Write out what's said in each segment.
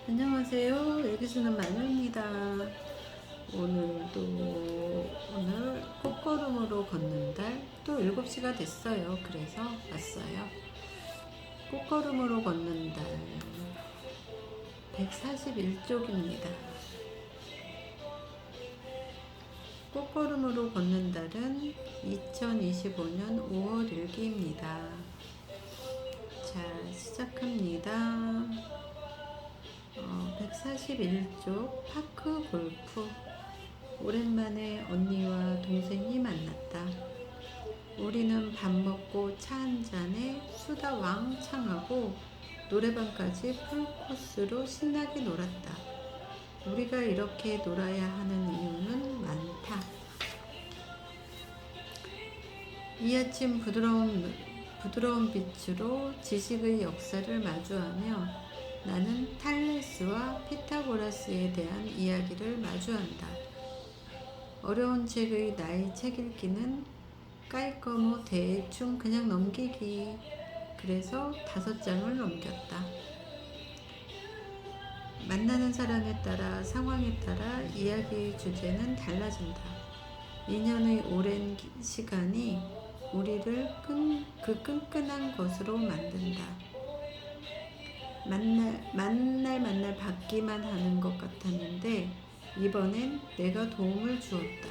안녕하세요. 애기수는 마누입니다. 오늘 꽃걸음으로 걷는 달 또 7시가 됐어요. 그래서 왔어요. 꽃걸음으로 걷는 달 141쪽입니다. 꽃걸음으로 걷는 달은 2025년 5월 1기입니다. 자, 시작합니다. 141쪽 파크 골프. 오랜만에 언니와 동생이 만났다. 우리는 밥 먹고 차 한 잔에 수다 왕창하고 노래방까지 풀코스로 신나게 놀았다. 우리가 이렇게 놀아야 하는 이유는 많다. 이 아침 부드러운 빛으로 지식의 역사를 마주하며 나는 탈레스와 피타고라스에 대한 이야기를 마주한다. 어려운 책의 나의 책 읽기는 깔끔하고 대충 그냥 넘기기. 그래서 5장을 넘겼다. 만나는 사람에 따라 상황에 따라 이야기의 주제는 달라진다. 2년의 오랜 시간이 우리를 그 끈끈한 것으로 만든다. 만날 받기만 하는 것 같았는데 이번엔 내가 도움을 주었다.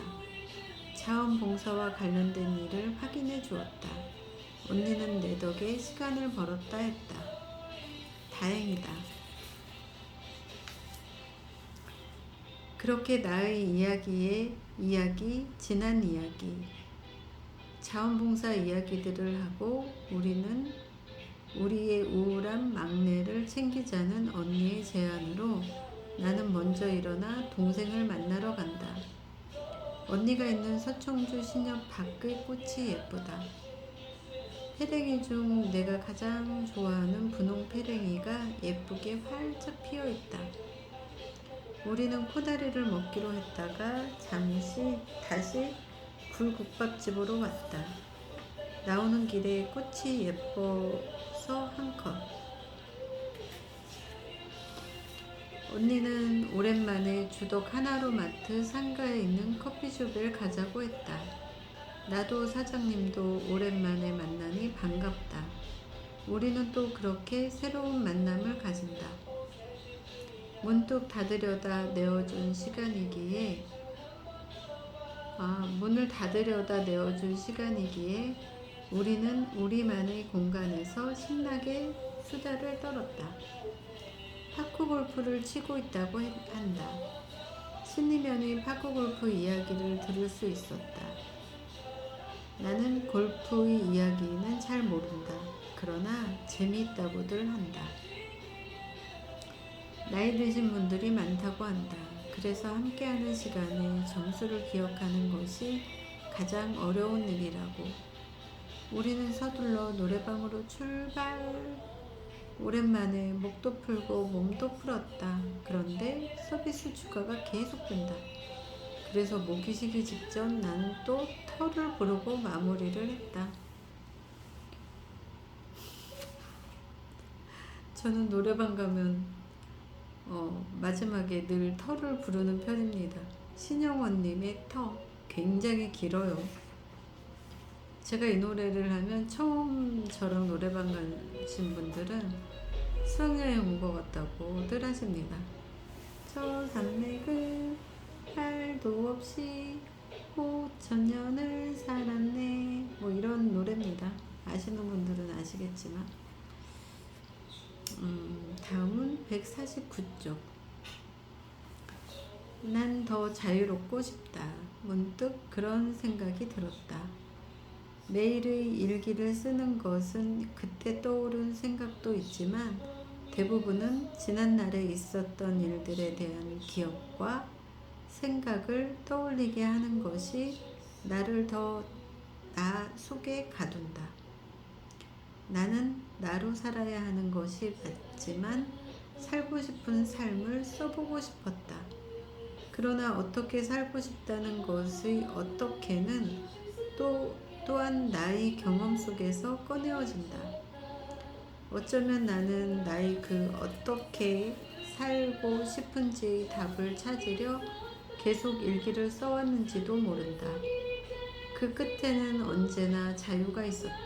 자원봉사와 관련된 일을 확인해 주었다. 언니는 내 덕에 시간을 벌었다 했다. 다행이다. 그렇게 나의 지난 이야기, 자원봉사 이야기들을 하고 우리는 우리의 우울한 막내를 챙기자는 언니의 제안으로 나는 먼저 일어나 동생을 만나러 간다. 언니가 있는 서청주 신협 밖의 꽃이 예쁘다. 페랭이 중 내가 가장 좋아하는 분홍 페랭이가 예쁘게 활짝 피어있다. 우리는 코다리를 먹기로 했다가 잠시 다시 굴국밥집으로 왔다. 나오는 길에 꽃이 예뻐서 한 컷. 언니는 오랜만에 주덕 하나로마트 상가에 있는 커피숍을 가자고 했다. 나도 사장님도 오랜만에 만나니 반갑다. 우리는 또 그렇게 새로운 만남을 가진다. 문득 닫으려다 내어준 시간이기에 우리는 우리만의 공간에서 신나게 수다를 떨었다. 파크골프를 치고 있다고 한다. 신이면의 파크골프 이야기를 들을 수 있었다. 나는 골프의 이야기는 잘 모른다. 그러나 재미있다고들 한다. 나이 드신 분들이 많다고 한다. 그래서 함께하는 시간에 점수를 기억하는 것이 가장 어려운 일이라고. 우리는 서둘러 노래방으로 출발. 오랜만에 목도 풀고 몸도 풀었다. 그런데 서비스 추가가 계속된다. 그래서 목이 쉬기 직전 나는 또 털을 부르고 마무리를 했다. 저는 노래방 가면 마지막에 늘 털을 부르는 편입니다. 신영원님의 터 굉장히 길어요. 제가 이 노래를 하면 처음 저랑 노래방 가신 분들은 수학여행 온 것 같다고들 하십니다. 저 산맥을 팔도 없이 5,000년을 살았네. 뭐 이런 노래입니다. 아시는 분들은 아시겠지만. 다음은 149쪽. 난 더 자유롭고 싶다. 문득 그런 생각이 들었다. 매일의 일기를 쓰는 것은 그때 떠오른 생각도 있지만 대부분은 지난날에 있었던 일들에 대한 기억과 생각을 떠올리게 하는 것이 나를 더 나 속에 가둔다. 나는 나로 살아야 하는 것이 맞지만 살고 싶은 삶을 써보고 싶었다. 그러나 어떻게 살고 싶다는 것의 어떻게는 또한 나의 경험 속에서 꺼내어진다. 어쩌면 나는 나의 그 어떻게 살고 싶은지의 답을 찾으려 계속 일기를 써왔는지도 모른다. 그 끝에는 언제나 자유가 있었다.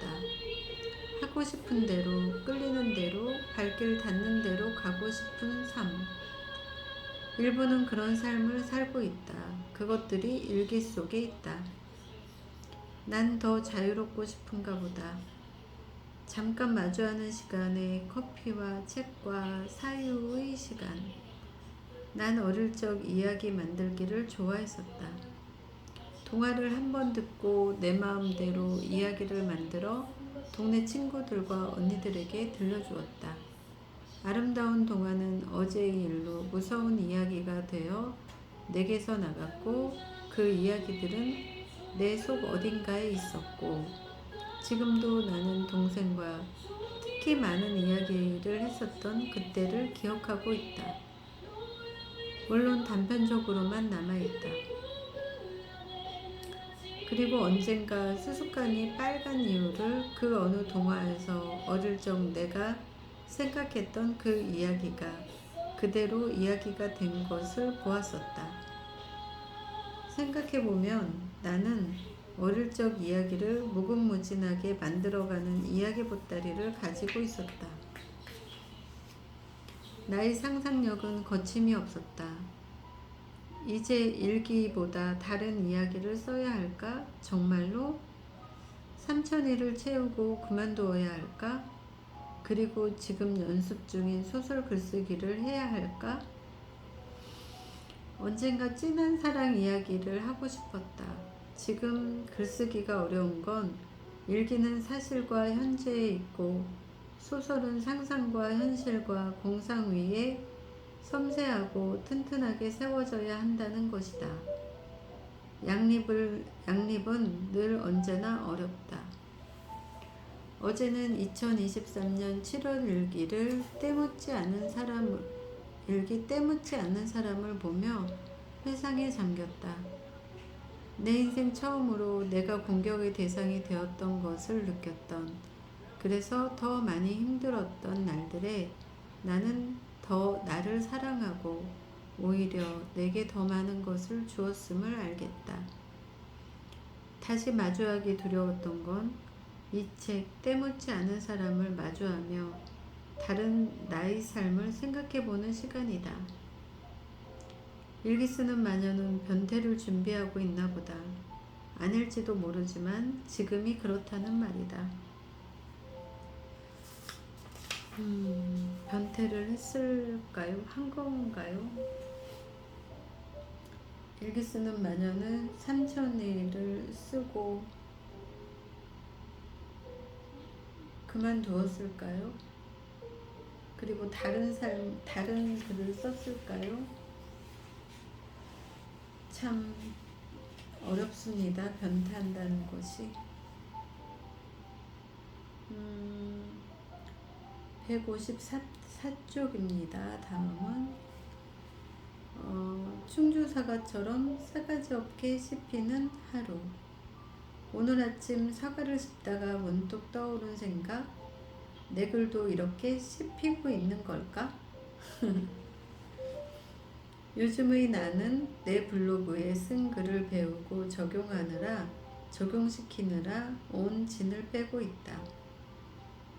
하고 싶은 대로, 끌리는 대로, 발길 닿는 대로 가고 싶은 삶. 일부는 그런 삶을 살고 있다. 그것들이 일기 속에 있다. 난 더 자유롭고 싶은가 보다. 잠깐 마주하는 시간에 커피와 책과 사유의 시간. 난 어릴 적 이야기 만들기를 좋아했었다. 동화를 한 번 듣고 내 마음대로 이야기를 만들어 동네 친구들과 언니들에게 들려주었다. 아름다운 동화는 어제의 일로 무서운 이야기가 되어 내게서 나갔고 그 이야기들은 내 속 어딘가에 있었고 지금도 나는 동생과 특히 많은 이야기를 했었던 그때를 기억하고 있다. 물론 단편적으로만 남아있다. 그리고 언젠가 수수깡이 빨간 이유를 그 어느 동화에서 어릴 적 내가 생각했던 그 이야기가 그대로 이야기가 된 것을 보았었다. 생각해보면 나는 어릴 적 이야기를 무궁무진하게 만들어가는 이야기 보따리를 가지고 있었다. 나의 상상력은 거침이 없었다. 이제 일기보다 다른 이야기를 써야 할까? 정말로? 3,000일을 채우고 그만두어야 할까? 그리고 지금 연습 중인 소설 글쓰기를 해야 할까? 언젠가 진한 사랑 이야기를 하고 싶었다. 지금 글쓰기가 어려운 건 일기는 사실과 현재에 있고 소설은 상상과 현실과 공상 위에 섬세하고 튼튼하게 세워져야 한다는 것이다. 양립은 늘 언제나 어렵다. 어제는 2023년 7월 일기 때묻지 않는 사람을 보며 회상에 잠겼다. 내 인생 처음으로 내가 공격의 대상이 되었던 것을 느꼈던, 그래서 더 많이 힘들었던 날들에 나는 더 나를 사랑하고 오히려 내게 더 많은 것을 주었음을 알겠다. 다시 마주하기 두려웠던 건 이 책 때묻지 않은 사람을 마주하며 다른 나의 삶을 생각해보는 시간이다. 일기 쓰는 마녀는 변태를 준비하고 있나 보다. 아닐지도 모르지만 지금이 그렇다는 말이다. 변태를 했을까요? 한 건가요? 일기 쓰는 마녀는 3,000일을 쓰고 그만두었을까요? 그리고 다른 글을 썼을까요? 참 어렵습니다. 변태한다는 것이. 154쪽입니다. 다음은 충주사과처럼 싸가지 없게 씹히는 하루. 오늘 아침 사과를 씹다가 문득 떠오른 생각. 내 글도 이렇게 씹히고 있는 걸까? 요즘의 나는 내 블로그에 쓴 글을 배우고 적용시키느라 온 진을 빼고 있다.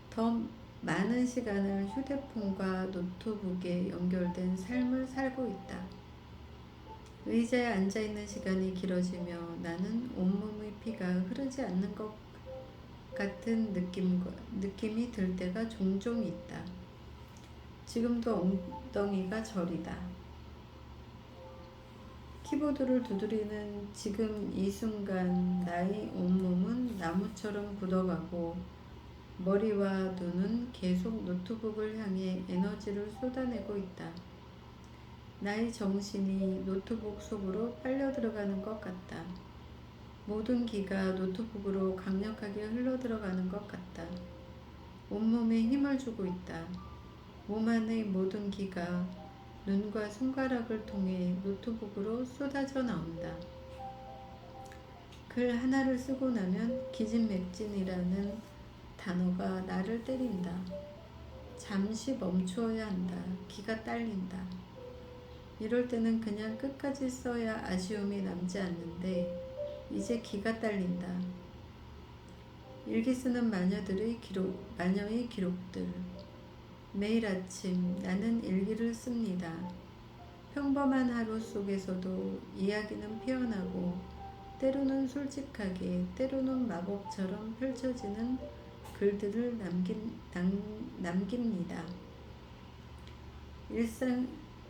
더 많은 시간을 휴대폰과 노트북에 연결된 삶을 살고 있다. 의자에 앉아있는 시간이 길어지며 나는 온몸의 피가 흐르지 않는 것 같은 느낌이 들 때가 종종 있다. 지금도 엉덩이가 저리다. 키보드를 두드리는 지금 이 순간 나의 온몸은 나무처럼 굳어가고 머리와 눈은 계속 노트북을 향해 에너지를 쏟아내고 있다. 나의 정신이 노트북 속으로 빨려 들어가는 것 같다. 모든 기가 노트북으로 강력하게 흘러 들어가는 것 같다. 온몸에 힘을 주고 있다. 몸 안의 모든 기가 눈과 손가락을 통해 노트북으로 쏟아져 나온다. 글 하나를 쓰고 나면 기진맥진이라는 단어가 나를 때린다. 잠시 멈추어야 한다. 기가 딸린다. 이럴 때는 그냥 끝까지 써야 아쉬움이 남지 않는데 이제 기가 딸린다. 일기 쓰는 마녀의 기록들. 매일 아침 나는 일기를 씁니다. 평범한 하루 속에서도 이야기는 피어나고 때로는 솔직하게 때로는 마법처럼 펼쳐지는 글들을 남깁니다.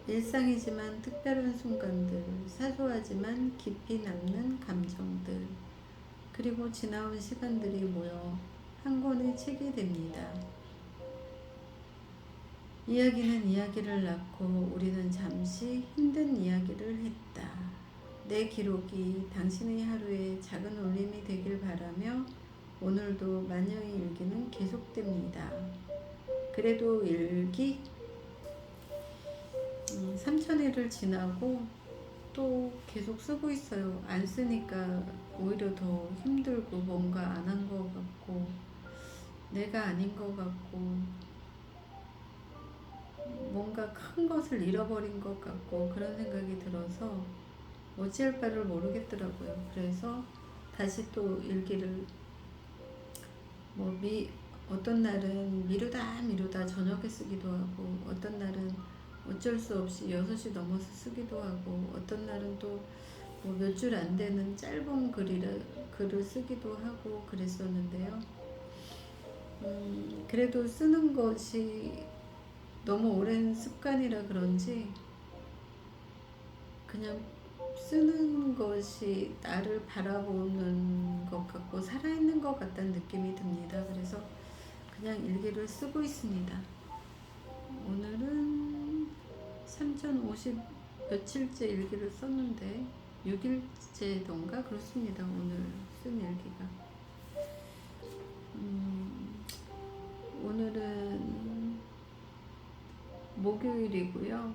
일상이지만 특별한 순간들, 사소하지만 깊이 남는 감정들, 그리고 지나온 시간들이 모여 한 권의 책이 됩니다. 이야기는 이야기를 낳고 우리는 잠시 힘든 이야기를 했다. 내 기록이 당신의 하루에 작은 울림이 되길 바라며 오늘도 마녀의 일기는 계속됩니다. 그래도 일기 3000회를 지나고 또 계속 쓰고 있어요. 안 쓰니까 오히려 더 힘들고 뭔가 안 한 것 같고 내가 아닌 것 같고 뭔가 큰 것을 잃어버린 것 같고 그런 생각이 들어서 어찌할 바를 모르겠더라고요. 그래서 다시 또 일기를 어떤 날은 미루다 저녁에 쓰기도 하고 어떤 날은 어쩔 수 없이 6시 넘어서 쓰기도 하고 어떤 날은 또 몇 줄 안 되는 짧은 글을 쓰기도 하고 그랬었는데요. 그래도 쓰는 것이 너무 오랜 습관이라 그런지 그냥 쓰는 것이 나를 바라보는 것 같고 살아있는 것 같다는 느낌이 듭니다. 그래서 그냥 일기를 쓰고 있습니다. 오늘은 3050 며칠째 일기를 썼는데 6일째던가 그렇습니다. 오늘 쓴 일기가. 오늘은 목요일이고요.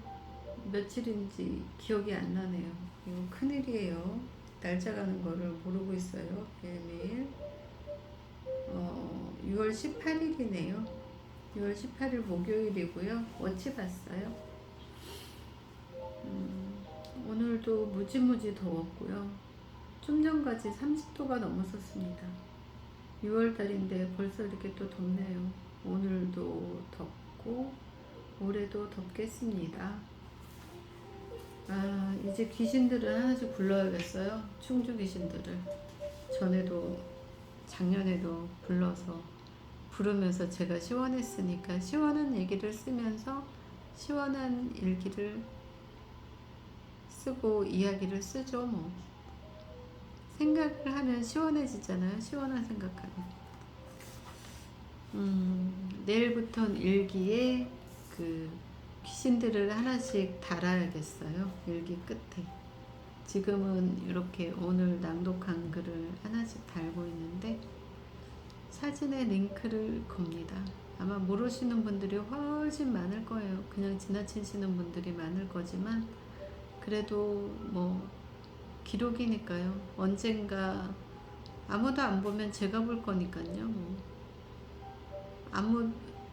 며칠인지 기억이 안 나네요. 이거 큰일이에요. 날짜 가는 거를 모르고 있어요. 매일매일. 6월 18일이네요. 6월 18일 목요일이고요. 어찌 봤어요? 오늘도 무지무지 더웠고요. 좀 전까지 30도가 넘었었습니다. 6월달인데 벌써 이렇게 또 덥네요. 오늘도 덥고 올해도 덥겠습니다. 이제 귀신들을 하나씩 불러야겠어요. 충주 귀신들을. 작년에도 불러서 부르면서 제가 시원했으니까 시원한 얘기를 쓰면서 시원한 일기를 쓰고 이야기를 쓰죠. 뭐 생각을 하면 시원해지잖아요. 시원한 생각하면. 내일부터는 일기에 그 귀신들을 하나씩 달아야겠어요. 일기 끝에. 지금은 이렇게 오늘 낭독한 글을 하나씩 달고 있는데 사진에 링크를 겁니다. 아마 모르시는 분들이 훨씬 많을 거예요. 그냥 지나치시는 분들이 많을 거지만 그래도 뭐 기록이니까요. 언젠가 아무도 안 보면 제가 볼 거니까요.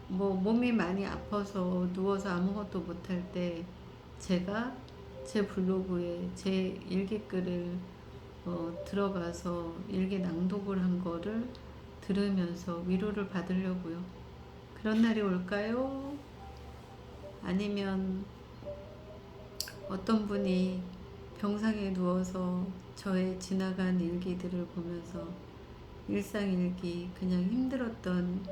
몸이 많이 아파서 누워서 아무것도 못할 때 제가 제 블로그에 제 일기글을 들어가서 일기 낭독을 한 거를 들으면서 위로를 받으려고요. 그런 날이 올까요? 아니면 어떤 분이 병상에 누워서 저의 지나간 일기들을 보면서 일상일기, 그냥 힘들었던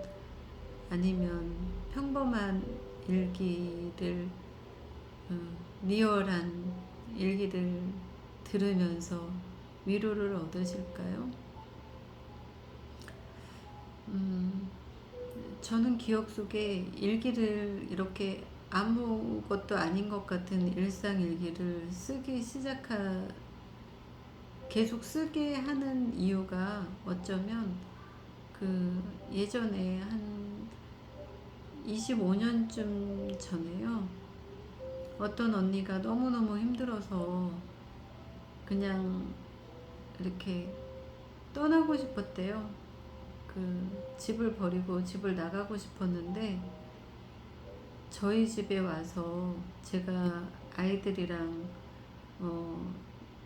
아니면 평범한 일기를 리얼한 일기를 들으면서 위로를 얻으실까요? 저는 기억 속에 일기를 이렇게 아무것도 아닌 것 같은 일상 일기를 계속 쓰게 하는 이유가 어쩌면 예전에 한 25년쯤 전에요. 어떤 언니가 너무너무 힘들어서 그냥 이렇게 떠나고 싶었대요. 집을 버리고 집을 나가고 싶었는데 저희 집에 와서 제가 아이들이랑 어,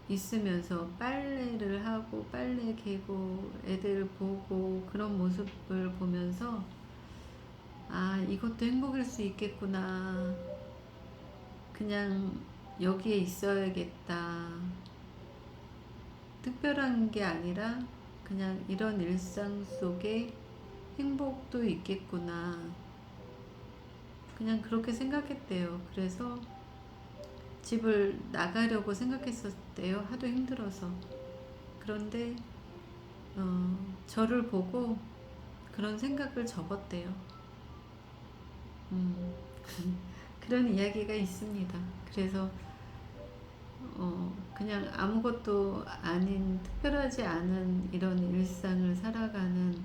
있으면서 빨래를 하고 빨래 개고 애들 보고 그런 모습을 보면서 아, 이것도 행복일 수 있겠구나. 그냥 여기에 있어야겠다. 특별한 게 아니라 그냥 이런 일상 속에 행복도 있겠구나. 그냥 그렇게 생각했대요. 그래서 집을 나가려고 생각했었대요. 하도 힘들어서. 그런데 저를 보고 그런 생각을 접었대요. 음, 그런 이야기가 있습니다. 그래서 그냥 아무것도 아닌 특별하지 않은 이런 일상을 살아가는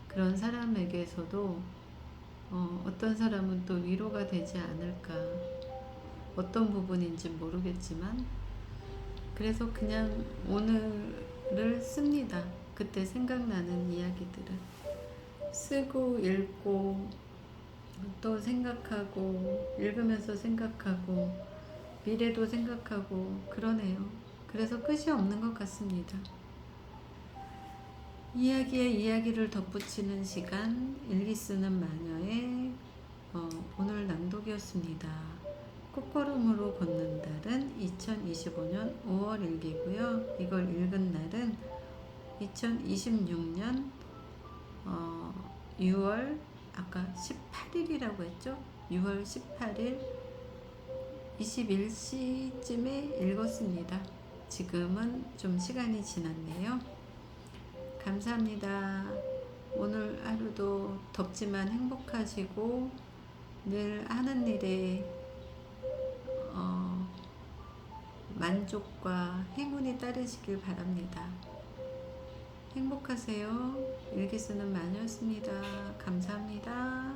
그런 사람에게서도 어떤 사람은 또 위로가 되지 않을까. 어떤 부분인지 모르겠지만 그래서 그냥 오늘을 씁니다. 그때 생각나는 이야기들을 쓰고 읽고 또 생각하고 읽으면서 생각하고 미래도 생각하고 그러네요. 그래서 끝이 없는 것 같습니다. 이야기에 이야기를 덧붙이는 시간 일기 쓰는 마녀의 오늘 낭독이었습니다. 꽃걸음으로 걷는 달은 2025년 5월 일기고요. 이걸 읽은 날은 2026년 6월 아까 18일이라고 했죠? 6월 18일 21시쯤에 읽었습니다. 지금은 좀 시간이 지났네요. 감사합니다. 오늘 하루도 덥지만 행복하시고 늘 하는 일에 만족과 행운이 따르시길 바랍니다. 행복하세요. 일기 쓰는 마녀였습니다. 감사합니다.